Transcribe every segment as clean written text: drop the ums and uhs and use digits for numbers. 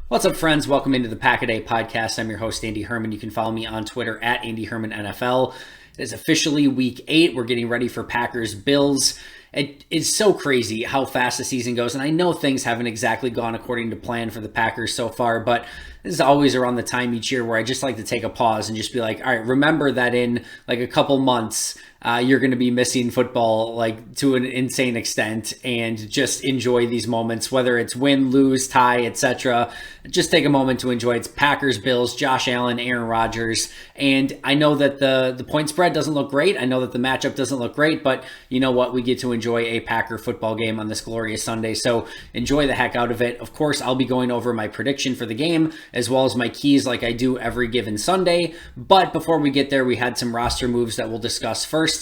What's up, friends? Welcome into the Pack a Day podcast. I'm your host, Andy Herman. You can follow me on Twitter at Andy Herman NFL. It is officially week 8. We're getting ready for Packers Bills. It is so crazy how fast the season goes, and I know things haven't exactly gone according to plan for the Packers so far, but this is always around the time each year where I just like to take a pause and just be like, all right, remember that in like a couple months, you're going to be missing football like to an insane extent, and just enjoy these moments, whether it's win, lose, tie, etc. Just take a moment to enjoy. It's Packers, Bills, Josh Allen, Aaron Rodgers, and I know that the point spread doesn't look great. I know that the matchup doesn't look great, but you know what? We get to enjoy a Packer football game on this glorious Sunday, so enjoy the heck out of it. Of course, I'll be going over my prediction for the game as well as my keys like I do every given Sunday. But before we get there, we had some roster moves that we'll discuss first.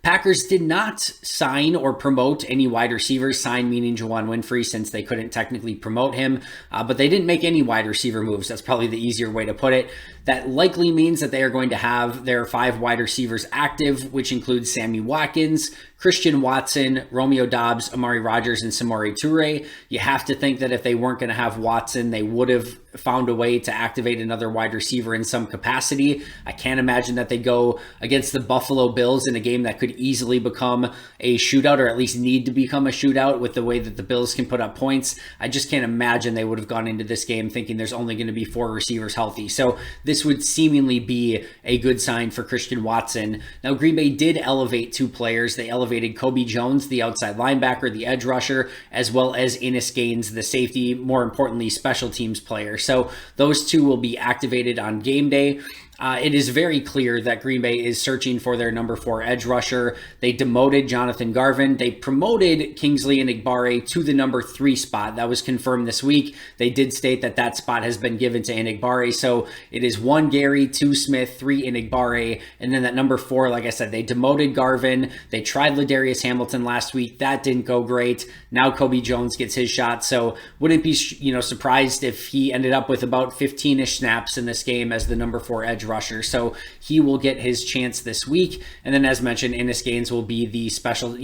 Packers did not sign or promote any wide receivers, sign meaning Juwann Winfree, since they couldn't technically promote him, but they didn't make any wide receiver moves. That's probably the easier way to put it. That likely means that they are going to have their 5 wide receivers active, which includes Sammy Watkins, Christian Watson, Romeo Doubs, Amari Rodgers, and Samori Toure. You have to think that if they weren't going to have Watson, they would have found a way to activate another wide receiver in some capacity. I can't imagine that they go against the Buffalo Bills in a game that could easily become a shootout, or at least need to become a shootout with the way that the Bills can put up points. I just can't imagine they would have gone into this game thinking there's only going to be 4 receivers healthy. So this would seemingly be a good sign for Christian Watson. Now, Green Bay did elevate 2 players. They elevated Kobe Jones, the outside linebacker, the edge rusher, as well as Innis Gaines, the safety, more importantly, special teams player. So those 2 will be activated on game day. It is very clear that Green Bay is searching for their number 4 edge rusher. They demoted Jonathan Garvin. They promoted Kingsley Enagbare to the number 3 spot. That was confirmed this week. They did state that that spot has been given to Enagbare. So it is 1 Gary, 2 Smith, 3 Enagbare. And then that number 4, like I said, they demoted Garvin. They tried Ladarius Hamilton last week. That didn't go great. Now Kobe Jones gets his shot. So wouldn't be surprised if he ended up with about 15-ish snaps in this game as the number 4 edge rusher. So he will get his chance this week. And then, as mentioned, Innis Gaines will be the special,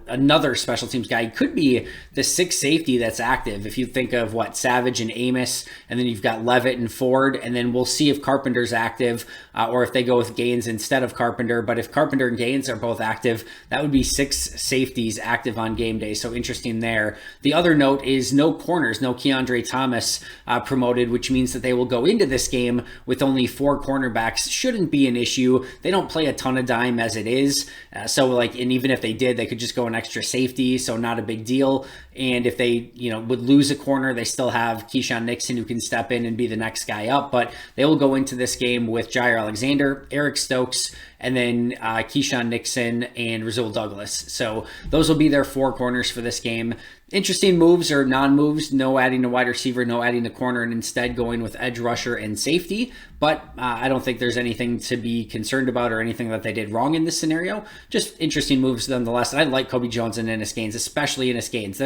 another special teams guy. He could be the 6th safety that's active. If you think of Savage and Amos, and then you've got Levitt and Ford, and then we'll see if Carpenter's active or if they go with Gaines instead of Carpenter. But if Carpenter and Gaines are both active, that would be 6 safeties active on game day. So interesting there. The other note is no corners, no Keandre Thomas promoted, which means that they will go into this game with only 4 cornerbacks. Shouldn't be an issue. They don't play a ton of dime as it is. And even if they did, they could just go an extra safety. So not a big deal. And if they, would lose a corner, they still have Keyshawn Nixon who can step in and be the next guy up. But they will go into this game with Jair Alexander, Eric Stokes, and then Keyshawn Nixon and Rasul Douglas. So those will be their 4 corners for this game. Interesting moves or non-moves, no adding a wide receiver, no adding a corner, and instead going with edge rusher and safety. But I don't think there's anything to be concerned about or anything that they did wrong in this scenario. Just interesting moves nonetheless. I like Kobe Jones and Innis Gaines, especially Innis Gaines.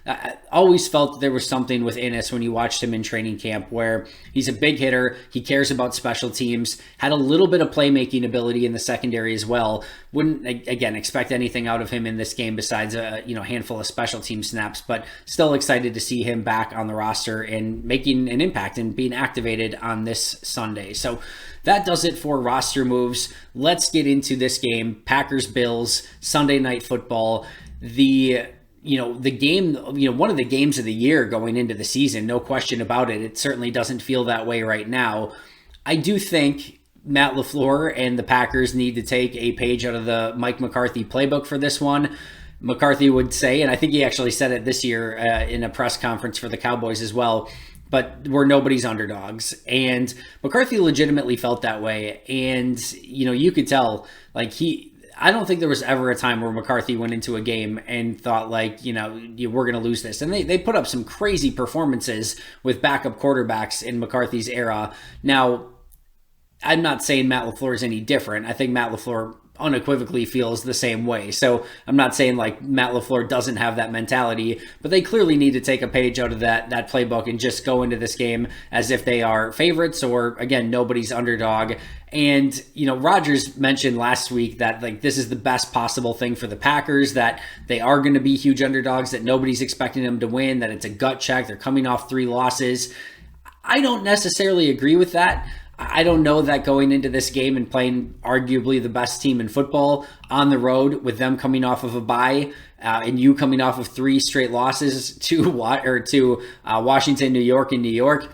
I always felt that there was something with Innis when you watched him in training camp where he's a big hitter, he cares about special teams, had a little bit of playmaking ability in the secondary as well. Wouldn't, again, expect anything out of him in this game besides a handful of special team snaps, but still excited to see him back on the roster and making an impact and being activated on this Sunday. So that does it for roster moves. Let's get into this game, Packers-Bills, Sunday Night Football. The game, one of the games of the year going into the season, no question about it. It certainly doesn't feel that way right now. I do think Matt LaFleur and the Packers need to take a page out of the Mike McCarthy playbook for this one. McCarthy would say, and I think he actually said it this year in a press conference for the Cowboys as well, but we're nobody's underdogs. And McCarthy legitimately felt that way. And, you could tell, I don't think there was ever a time where McCarthy went into a game and thought we're going to lose this. And they put up some crazy performances with backup quarterbacks in McCarthy's era. Now, I'm not saying Matt LaFleur is any different. I think Matt LaFleur unequivocally feels the same way. So I'm not saying Matt LaFleur doesn't have that mentality, but they clearly need to take a page out of that playbook and just go into this game as if they are favorites or, again, nobody's underdog. And, Rodgers mentioned last week that this is the best possible thing for the Packers, that they are going to be huge underdogs, that nobody's expecting them to win, that it's a gut check. They're coming off 3 losses. I don't necessarily agree with that. I don't know that going into this game and playing arguably the best team in football on the road with them coming off of a bye and you coming off of 3 straight losses to Washington, New York, and New York.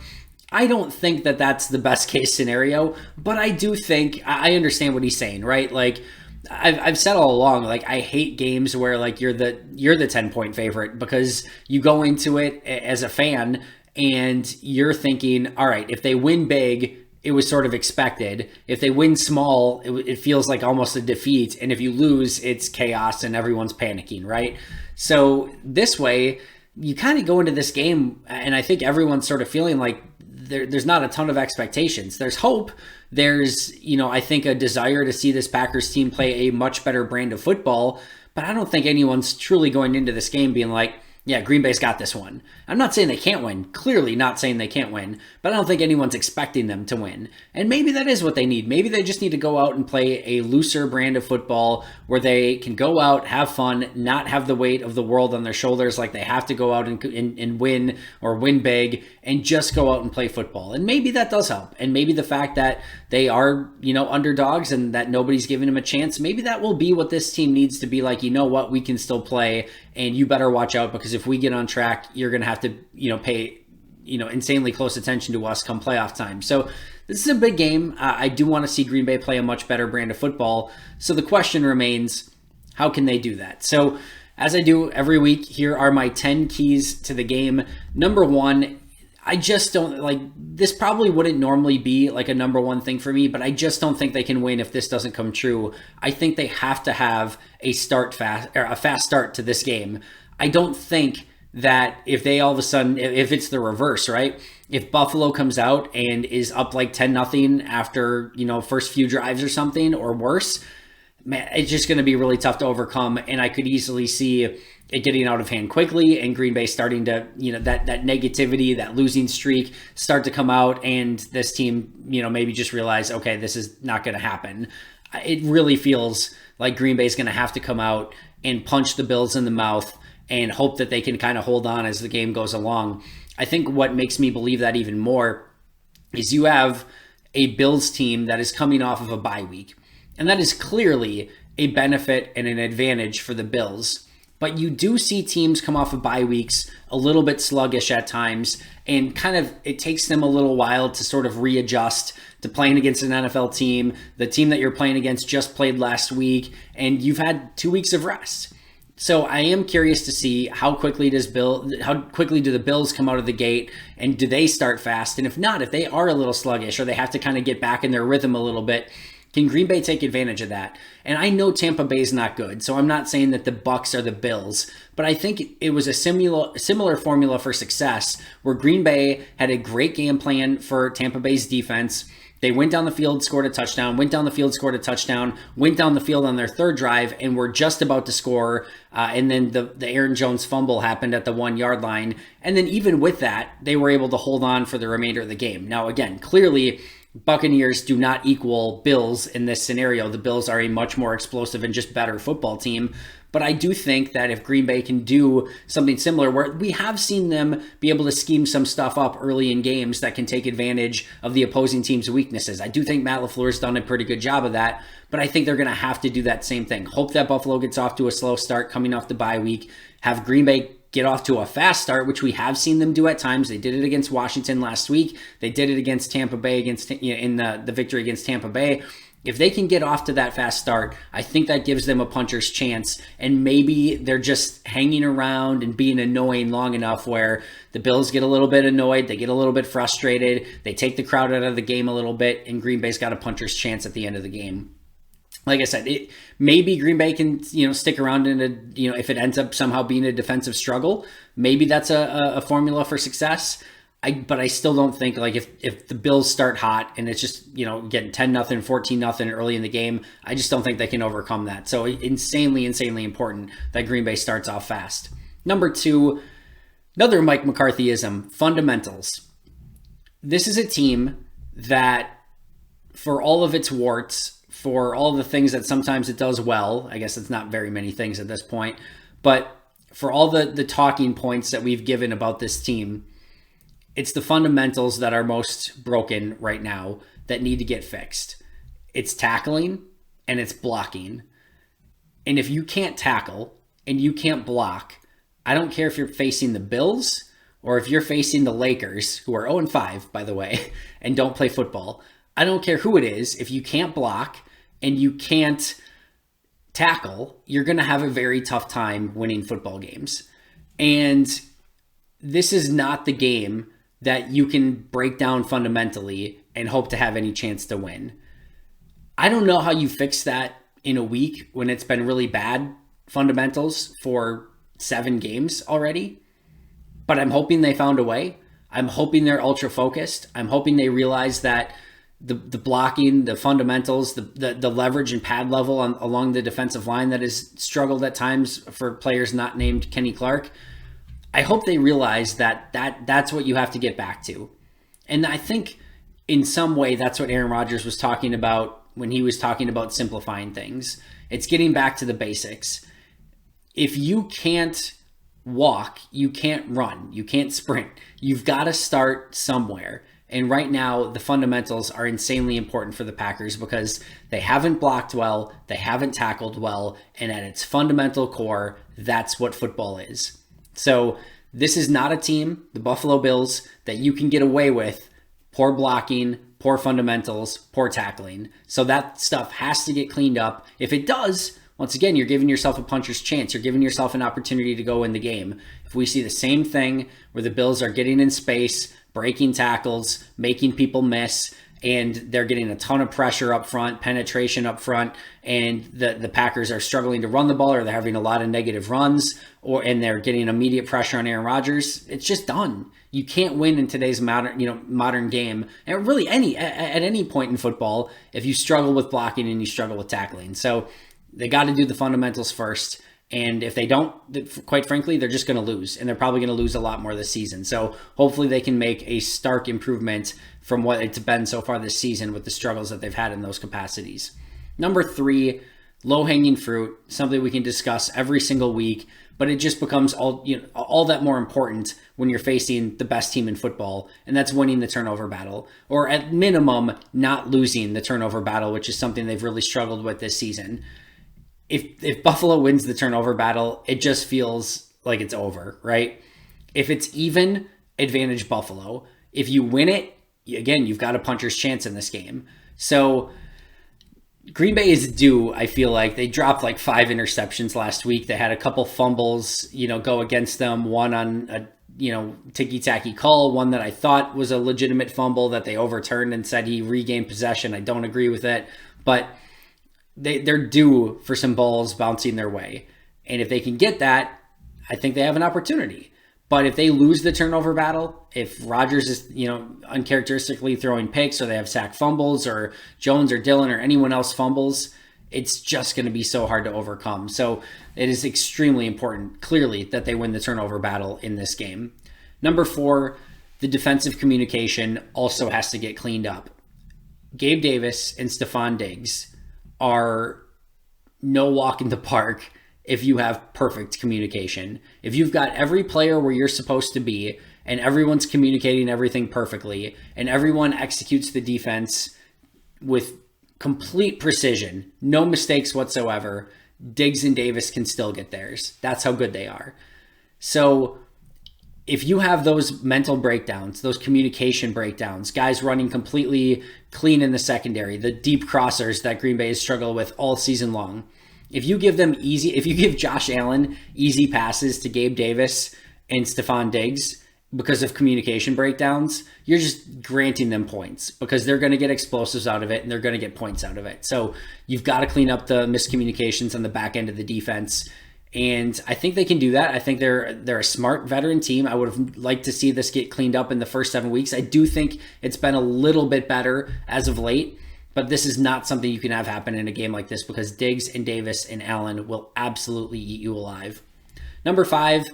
I don't think that that's the best case scenario, but I do think I understand what he's saying, right? Like I've said all along, like I hate games where like you're the 10-point favorite, because you go into it as a fan and you're thinking, all right, if they win big, it was sort of expected. If they win small, it feels like almost a defeat. And if you lose, it's chaos and everyone's panicking, right? So this way, you kind of go into this game, and I think everyone's sort of feeling like there's not a ton of expectations. There's hope. There's, I think a desire to see this Packers team play a much better brand of football. But I don't think anyone's truly going into this game being like, yeah, Green Bay's got this one. I'm not saying they can't win. Clearly not saying they can't win. But I don't think anyone's expecting them to win. And maybe that is what they need. Maybe they just need to go out and play a looser brand of football where they can go out, have fun, not have the weight of the world on their shoulders like they have to go out and win or win big, and just go out and play football. And maybe that does help. And maybe the fact that they are, underdogs and that nobody's giving them a chance, maybe that will be what this team needs to be like, what, we can still play, and you better watch out, because if we get on track, you're going to have to, pay, insanely close attention to us come playoff time. So this is a big game. I do want to see Green Bay play a much better brand of football. So the question remains, how can they do that? So as I do every week, here are my 10 keys to the game. Number 1, I just don't this probably wouldn't normally be like a number 1 thing for me, but I just don't think they can win if this doesn't come true. I think they have to have a fast start to this game. I don't think that if they all of a sudden, if it's the reverse, right? If Buffalo comes out and is up like 10-0 after, first few drives or something or worse, man, it's just going to be really tough to overcome. And I could easily see it getting out of hand quickly and Green Bay starting to, that negativity, that losing streak start to come out, and this team, maybe just realize, okay, this is not going to happen. It really feels like Green Bay is going to have to come out and punch the Bills in the mouth and hope that they can kind of hold on as the game goes along. I think what makes me believe that even more is you have a Bills team that is coming off of a bye week. And that is clearly a benefit and an advantage for the Bills. But you do see teams come off of bye weeks a little bit sluggish at times, and kind of it takes them a little while to sort of readjust to playing against an NFL team. The team that you're playing against just played last week, and you've had 2 weeks of rest. So I am curious to see how quickly do the Bills come out of the gate, and do they start fast? And if not, if they are a little sluggish or they have to kind of get back in their rhythm a little bit, can Green Bay take advantage of that? And I know Tampa Bay is not good, so I'm not saying that the Bucs are the Bills, but I think it was a similar formula for success where Green Bay had a great game plan for Tampa Bay's defense. They went down the field, scored a touchdown, went down the field, scored a touchdown, went down the field on their third drive, and were just about to score. And then the Aaron Jones fumble happened at the 1-yard line. And then even with that, they were able to hold on for the remainder of the game. Now, again, clearly, Buccaneers do not equal Bills in this scenario. The Bills are a much more explosive and just better football team. But I do think that if Green Bay can do something similar, where we have seen them be able to scheme some stuff up early in games that can take advantage of the opposing team's weaknesses. I do think Matt LaFleur's done a pretty good job of that, but I think they're going to have to do that same thing. Hope that Buffalo gets off to a slow start coming off the bye week. Have Green Bay get off to a fast start, which we have seen them do at times. They did it against Washington last week. They did it against Tampa Bay in the victory against Tampa Bay. If they can get off to that fast start, I think that gives them a puncher's chance, and maybe they're just hanging around and being annoying long enough where the Bills get a little bit annoyed, they get a little bit frustrated, they take the crowd out of the game a little bit, and Green Bay's got a puncher's chance at the end of the game. Like I said, maybe Green Bay can, stick around in if it ends up somehow being a defensive struggle, maybe that's a formula for success. But I still don't think, like, if the Bills start hot and it's just, getting 10-0, 14-0 early in the game, I just don't think they can overcome that. So insanely important that Green Bay starts off fast. Number 2, another Mike McCarthyism, fundamentals. This is a team that, for all of its warts, for all the things that sometimes it does well, I guess it's not very many things at this point, but for all the talking points that we've given about this team, It's the fundamentals that are most broken right now that need to get fixed. It's tackling and it's blocking. And if you can't tackle and you can't block, I don't care if you're facing the Bills or if you're facing the Lakers, who are 0-5, by the way, and don't play football. I don't care who it is. If you can't block and you can't tackle, you're going to have a very tough time winning football games. And this is not the game that you can break down fundamentally and hope to have any chance to win. I don't know how you fix that in a week when it's been really bad fundamentals for 7 games already, but I'm hoping they found a way. I'm hoping they're ultra focused. I'm hoping they realize that the blocking, the fundamentals, the leverage and pad level along the defensive line that has struggled at times for players not named Kenny Clark. I hope they realize that's what you have to get back to. And I think in some way that's what Aaron Rodgers was talking about when he was talking about simplifying things. It's getting back to the basics. If you can't walk, you can't run, you can't sprint. You've got to start somewhere. And right now, the fundamentals are insanely important for the Packers because they haven't blocked well, they haven't tackled well, and at its fundamental core, that's what football is. So this is not a team, the Buffalo Bills, that you can get away with poor blocking, poor fundamentals, poor tackling. So that stuff has to get cleaned up. If it does, once again, you're giving yourself a puncher's chance. You're giving yourself an opportunity to go win the game. If we see the same thing where the Bills are getting in space, breaking tackles, making people miss, and they're getting a ton of pressure up front, penetration up front, and the Packers are struggling to run the ball, or they're having a lot of negative runs, and they're getting immediate pressure on Aaron Rodgers, it's just done. You can't win in today's modern game, and really at any point in football if you struggle with blocking and you struggle with tackling. So they got to do the fundamentals first. And if they don't, quite frankly, they're just going to lose. And they're probably going to lose a lot more this season. So hopefully they can make a stark improvement from what it's been so far this season with the struggles that they've had in those capacities. Number 3, low-hanging fruit, something we can discuss every single week, but it just becomes all that more important when you're facing the best team in football, and that's winning the turnover battle, or at minimum, not losing the turnover battle, which is something they've really struggled with this season. If Buffalo wins the turnover battle, it just feels like it's over, right? If it's even, advantage Buffalo. If you win it, again, you've got a puncher's chance in this game. So Green Bay is due, I feel like. They dropped like 5 interceptions last week. They had a couple fumbles, go against them. One on a, ticky-tacky call. One that I thought was a legitimate fumble that they overturned and said he regained possession. I don't agree with it. But they're due for some balls bouncing their way. And if they can get that, I think they have an opportunity. But if they lose the turnover battle, if Rodgers is, uncharacteristically throwing picks, or they have sack fumbles, or Jones or Dillon or anyone else fumbles, it's just going to be so hard to overcome. So it is extremely important, clearly, that they win the turnover battle in this game. Number 4, the defensive communication also has to get cleaned up. Gabe Davis and Stephon Diggs are no walk in the park if you have perfect communication. If you've got every player where you're supposed to be, and everyone's communicating everything perfectly, and everyone executes the defense with complete precision, no mistakes whatsoever, Diggs and Davis can still get theirs. That's how good they are. So if you have those mental breakdowns, those communication breakdowns, guys running completely clean in the secondary, the deep crossers that Green Bay has struggled with all season long, if you give Josh Allen easy passes to Gabe Davis and Stephon Diggs because of communication breakdowns, you're just granting them points because they're going to get explosives out of it and they're going to get points out of it. So you've got to clean up the miscommunications on the back end of the defense. And I think they can do that. I think they're a smart veteran team. I would have liked to see this get cleaned up in the first 7 weeks. I do think it's been a little bit better as of late, but this is not something you can have happen in a game like this because Diggs and Davis and Allen will absolutely eat you alive. Number 5,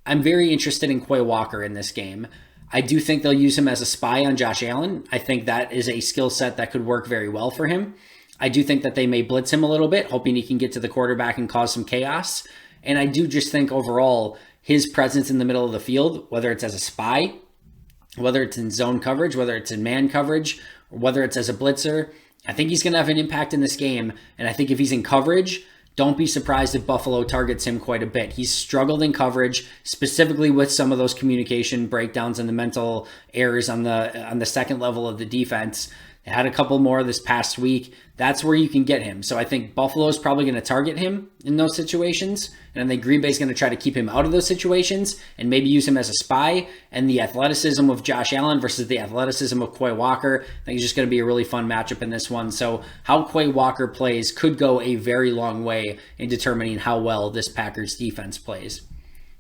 I'm very interested in Quay Walker in this game. I do think they'll use him as a spy on Josh Allen. I think that is a skill set that could work very well for him. I do think that they may blitz him a little bit, hoping he can get to the quarterback and cause some chaos. And I do just think overall, his presence in the middle of the field, whether it's as a spy whether it's in zone coverage, whether it's in man coverage, or whether it's as a blitzer. I think he's going to have an impact in this game. And I think if he's in coverage, don't be surprised if Buffalo targets him quite a bit. He's struggled in coverage, specifically with some of those communication breakdowns and the mental errors on the second level of the defense. They had a couple more this past week. That's where you can get him. So I think Buffalo is probably going to target him in those situations. And I think Green Bay is going to try to keep him out of those situations and maybe use him as a spy. And the athleticism of Josh Allen versus the athleticism of Quay Walker, I think it's just going to be a really fun matchup in this one. So how Quay Walker plays could go a very long way in determining how well this Packers defense plays.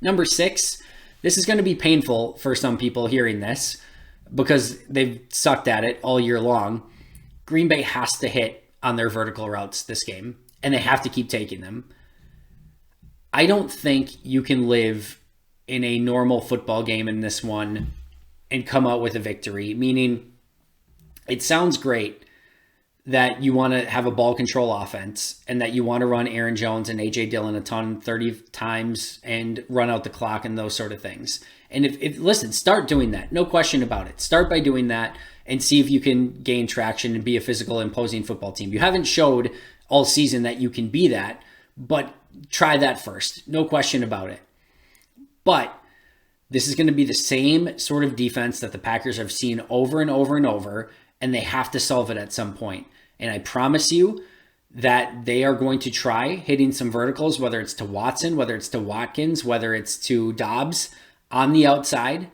Number 6, this is going to be painful for some people hearing this, because they've sucked at it all year long. Green Bay has to hit on their vertical routes this game, and they have to keep taking them. I don't think you can live in a normal football game in this one and come out with a victory, meaning it sounds great that you want to have a ball control offense and that you want to run Aaron Jones and A.J. Dillon a ton 30 times and run out the clock and those sort of things. And if listen, start doing that. No question about it. Start by doing that and see if you can gain traction and be a physical, imposing football team. You haven't showed all season that you can be that, but try that first. No question about it. But this is going to be the same sort of defense that the Packers have seen over and over and over, and they have to solve it at some point. And I promise you that they are going to try hitting some verticals, whether it's to Watson, whether it's to Watkins, whether it's to Dobbs on the outside.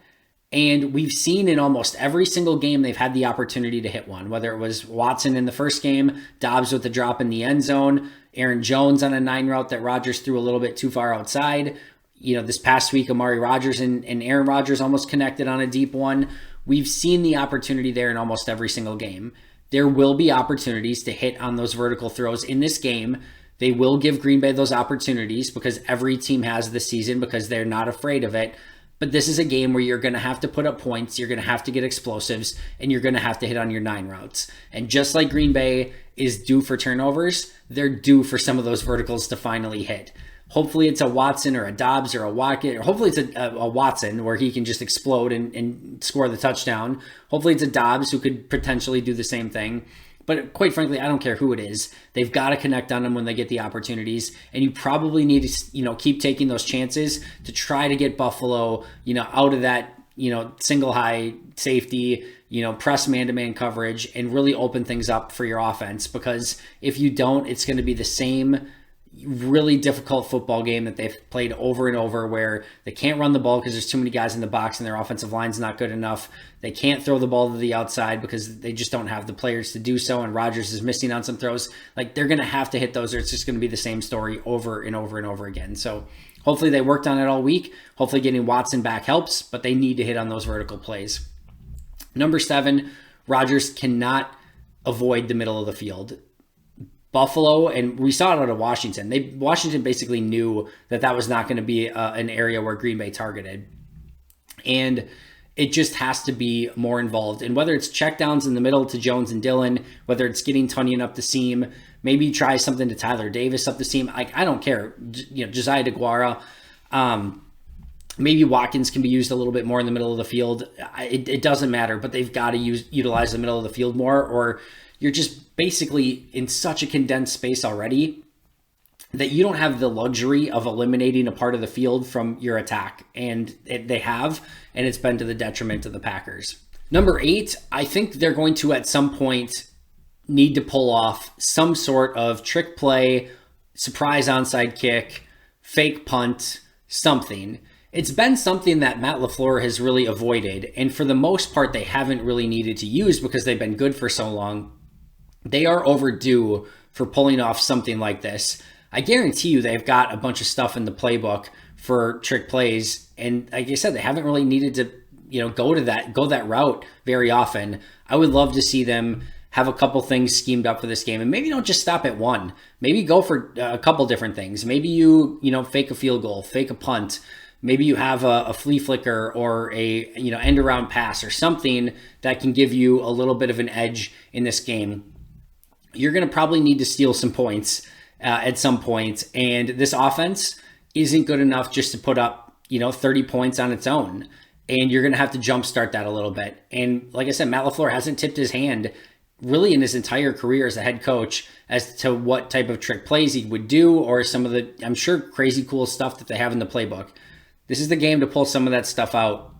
And we've seen in almost every single game they've had the opportunity to hit one, whether it was Watson in the first game, Dobbs with the drop in the end zone, Aaron Jones on a 9 route that Rodgers threw a little bit too far outside. This past week, Amari Rodgers and Aaron Rodgers almost connected on a deep one. We've seen the opportunity there in almost every single game. There will be opportunities to hit on those vertical throws in this game. They will give Green Bay those opportunities because every team has this season, because they're not afraid of it. But this is a game where you're going to have to put up points, you're going to have to get explosives, and you're going to have to hit on your 9 routes. And just like Green Bay is due for turnovers, they're due for some of those verticals to finally hit. Hopefully it's a Watson or a Dobbs or a Watkins, or hopefully it's a Watson where he can just explode and score the touchdown. Hopefully it's a Dobbs who could potentially do the same thing. But quite frankly, I don't care who it is. They've got to connect on them when they get the opportunities. And you probably need to, keep taking those chances to try to get Buffalo, out of that, single high safety, press man-to-man coverage and really open things up for your offense. Because if you don't, it's going to be the same really difficult football game that they've played over and over, where they can't run the ball because there's too many guys in the box and their offensive line's not good enough. They can't throw the ball to the outside because they just don't have the players to do so, and Rodgers is missing on some throws. Like, they're going to have to hit those, or it's just going to be the same story over and over and over again. So hopefully they worked on it all week. Hopefully getting Watson back helps, but they need to hit on those vertical plays. Number 7, Rodgers cannot avoid the middle of the field. Buffalo, and we saw it out of Washington. Washington basically knew that was not going to be an area where Green Bay targeted. And it just has to be more involved. And whether it's checkdowns in the middle to Jones and Dillon, whether it's getting Tonyan up the seam, maybe try something to Tyler Davis up the seam. I don't care. Josiah DeGuara. Maybe Watkins can be used a little bit more in the middle of the field. It doesn't matter, but they've got to utilize the middle of the field more, or you're just basically in such a condensed space already that you don't have the luxury of eliminating a part of the field from your attack. And they have, and it's been to the detriment of the Packers. Number 8, I think they're going to at some point need to pull off some sort of trick play, surprise onside kick, fake punt, something. It's been something that Matt LaFleur has really avoided, and for the most part, they haven't really needed to use because they've been good for so long. They are overdue for pulling off something like this. I guarantee you they've got a bunch of stuff in the playbook for trick plays, and like I said, they haven't really needed to, go that route very often. I would love to see them have a couple things schemed up for this game, and maybe don't just stop at one. Maybe go for a couple different things. Maybe you fake a field goal, fake a punt. Maybe you have a flea flicker or a end around pass or something that can give you a little bit of an edge in this game. You're going to probably need to steal some points at some point, and this offense isn't good enough just to put up 30 points on its own. and you're going to have to jumpstart that a little bit. And like I said, Matt LaFleur hasn't tipped his hand really in his entire career as a head coach as to what type of trick plays he would do, or some of the, I'm sure, crazy cool stuff that they have in the playbook. This is the game to pull some of that stuff out.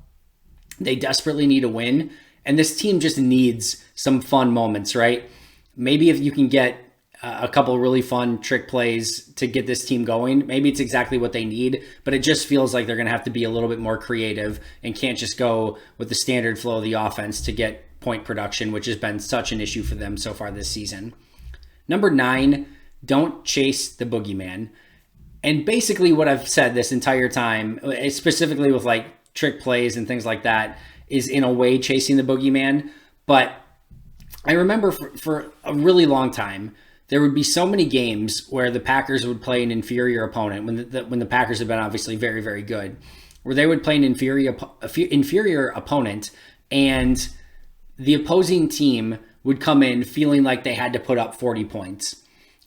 They desperately need a win, and this team just needs some fun moments, right? Maybe if you can get a couple really fun trick plays to get this team going, maybe it's exactly what they need, but it just feels like they're going to have to be a little bit more creative and can't just go with the standard flow of the offense to get point production, which has been such an issue for them so far this season. Number 9, don't chase the boogeyman. And basically what I've said this entire time, specifically with like trick plays and things like that, is in a way chasing the boogeyman. But I remember for a really long time, there would be so many games where the Packers would play an inferior opponent when the Packers have been obviously very, very good, where they would play an inferior opponent, and the opposing team would come in feeling like they had to put up 40 points,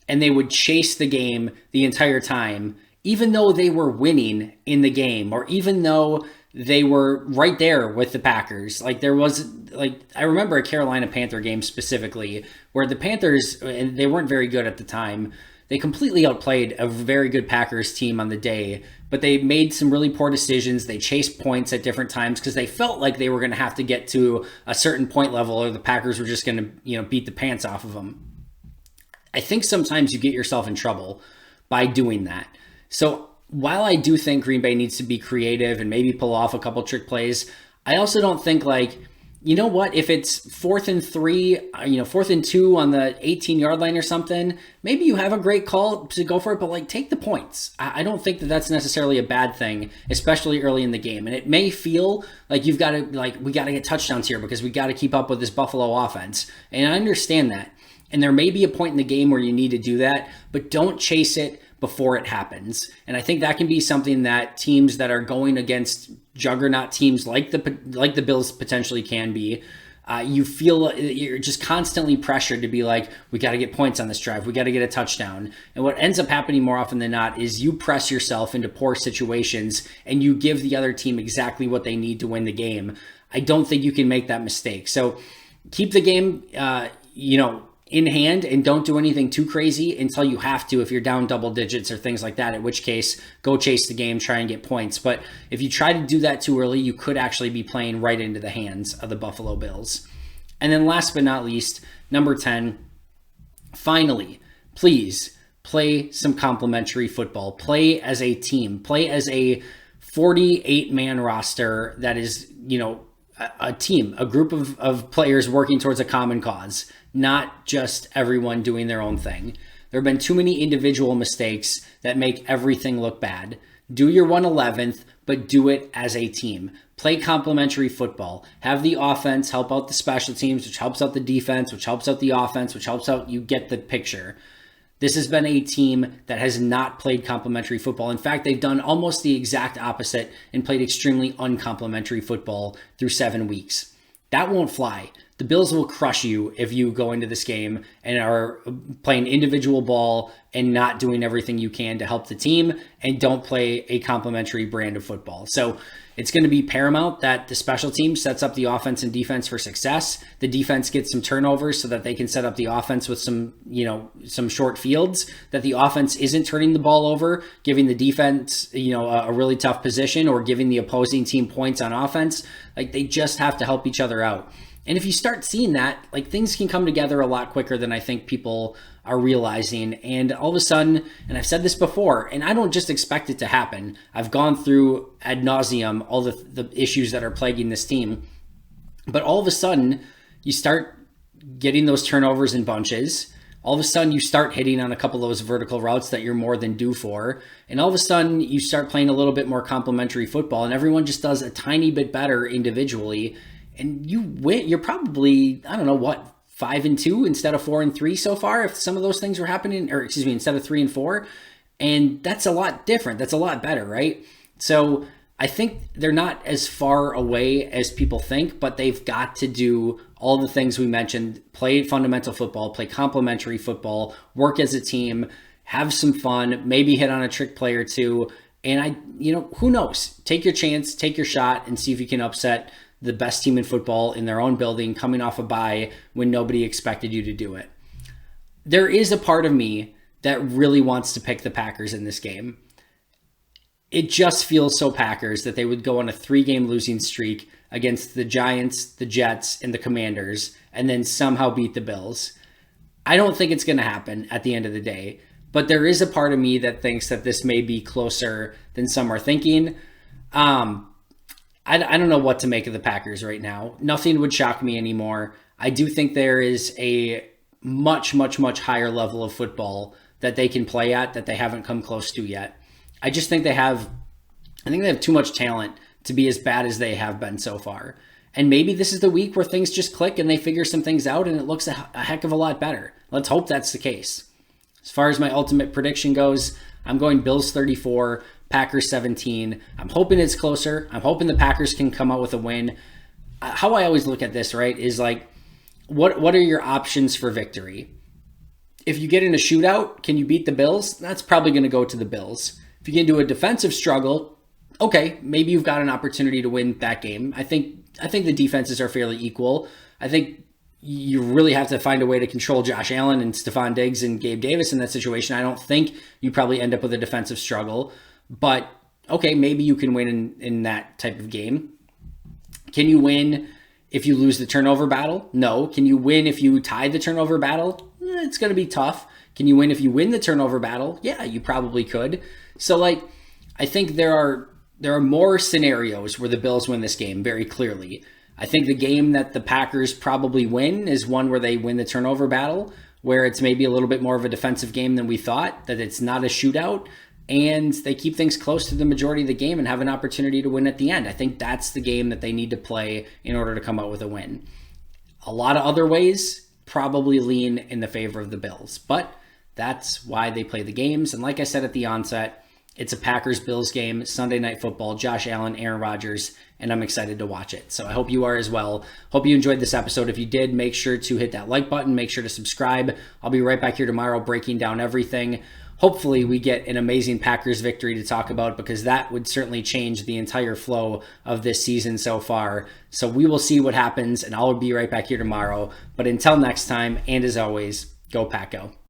and they would chase the game the entire time, even though they were winning in the game, or even though they were right there with the Packers. Like there was, like, I remember a Carolina Panther game specifically where the Panthers, and they weren't very good at the time, they completely outplayed a very good Packers team on the day, but they made some really poor decisions. They chased points at different times because they felt like they were going to have to get to a certain point level, or the Packers were just going to, beat the pants off of them. I think sometimes you get yourself in trouble by doing that. So while I do think Green Bay needs to be creative and maybe pull off a couple trick plays, I also don't think, like, you know what, if it's 4th and 3, 4th and 2 on the 18-yard line or something, maybe you have a great call to go for it, but like, take the points. I don't think that that's necessarily a bad thing, especially early in the game. And it may feel like you've got to, like, we got to get touchdowns here because we got to keep up with this Buffalo offense. And I understand that. And there may be a point in the game where you need to do that, but don't chase it before it happens. And I think that can be something that teams that are going against juggernaut teams like the Bills potentially can be. You feel you're just constantly pressured to be like, we got to get points on this drive. We got to get a touchdown. And what ends up happening more often than not is you press yourself into poor situations and you give the other team exactly what they need to win the game. I don't think you can make that mistake. So keep the game, in hand, and don't do anything too crazy until you have to, if you're down double digits or things like that, in which case go chase the game, try and get points. But if you try to do that too early, you could actually be playing right into the hands of the Buffalo Bills. And then last but not least, number 10, finally, please play some complementary football. Play as a team. Play as a 48-man roster that is, a team, a group of players working towards a common cause, not just everyone doing their own thing. There have been too many individual mistakes that make everything look bad. Do your 111th, but do it as a team. Play complementary football. Have the offense help out the special teams, which helps out the defense, which helps out the offense, which helps out, you get the picture. This has been a team that has not played complementary football. In fact, they've done almost the exact opposite and played extremely uncomplimentary football through 7 weeks. That won't fly. The Bills will crush you if you go into this game and are playing individual ball and not doing everything you can to help the team and don't play a complementary brand of football. So it's going to be paramount that the special team sets up the offense and defense for success. The defense gets some turnovers so that they can set up the offense with some short fields, that the offense isn't turning the ball over, giving the defense, a really tough position, or giving the opposing team points on offense. Like, they just have to help each other out. And if you start seeing that, like, things can come together a lot quicker than I think people are realizing. And all of a sudden, and I've said this before, and I don't just expect it to happen. I've gone through ad nauseum all the issues that are plaguing this team. But all of a sudden, you start getting those turnovers in bunches. All of a sudden, you start hitting on a couple of those vertical routes that you're more than due for. And all of a sudden, you start playing a little bit more complementary football, and everyone just does a tiny bit better individually. And you win. You're probably, 5-2 instead of 4-3 so far, if some of those things were happening, instead of 3-4. And that's a lot different. That's a lot better, right? So I think they're not as far away as people think, but they've got to do all the things we mentioned: play fundamental football, play complementary football, work as a team, have some fun, maybe hit on a trick play or two, who knows? Take your chance, take your shot, and see if you can upset the best team in football in their own building, coming off a bye when nobody expected you to do it. There is a part of me that really wants to pick the Packers in this game. It just feels so Packers that they would go on a 3-game losing streak against the Giants, the Jets, and the Commanders, and then somehow beat the Bills. I don't think it's going to happen at the end of the day, but there is a part of me that thinks that this may be closer than some are thinking. I don't know what to make of the Packers right now. Nothing would shock me anymore. I do think there is a much, much, much higher level of football that they can play at that they haven't come close to yet. I think they have too much talent to be as bad as they have been so far. And maybe this is the week where things just click and they figure some things out and it looks a heck of a lot better. Let's hope that's the case. As far as my ultimate prediction goes, I'm going Bills 34, Packers 17. I'm hoping it's closer. I'm hoping the Packers can come out with a win. How I always look at this, right, is like, what are your options for victory? If you get in a shootout, can you beat the Bills? That's probably going to go to the Bills. If you get into a defensive struggle, okay, maybe you've got an opportunity to win that game. I think the defenses are fairly equal. I think you really have to find a way to control Josh Allen and Stephon Diggs and Gabe Davis in that situation. I don't think you probably end up with a defensive struggle, but okay, maybe you can win in that type of game. Can you win if you lose the turnover battle? No. Can you win if you tie the turnover battle? It's going to be tough. Can you win if you win the turnover battle? Yeah, you probably could. So I think there are more scenarios where the Bills win this game very clearly. I think the game that the Packers probably win is one where they win the turnover battle, where it's maybe a little bit more of a defensive game than we thought, that it's not a shootout, and they keep things close to the majority of the game and have an opportunity to win at the end. I think that's the game that they need to play in order to come out with a win. A lot of other ways probably lean in the favor of the Bills, but that's why they play the games. And like I said at the onset, it's a Packers-Bills game, Sunday Night Football, Josh Allen, Aaron Rodgers, and I'm excited to watch it. So I hope you are as well. Hope you enjoyed this episode. If you did, make sure to hit that like button. Make sure to subscribe. I'll be right back here tomorrow breaking down everything. Hopefully we get an amazing Packers victory to talk about, because that would certainly change the entire flow of this season so far. So we will see what happens, and I'll be right back here tomorrow. But until next time, and as always, go Pack Go.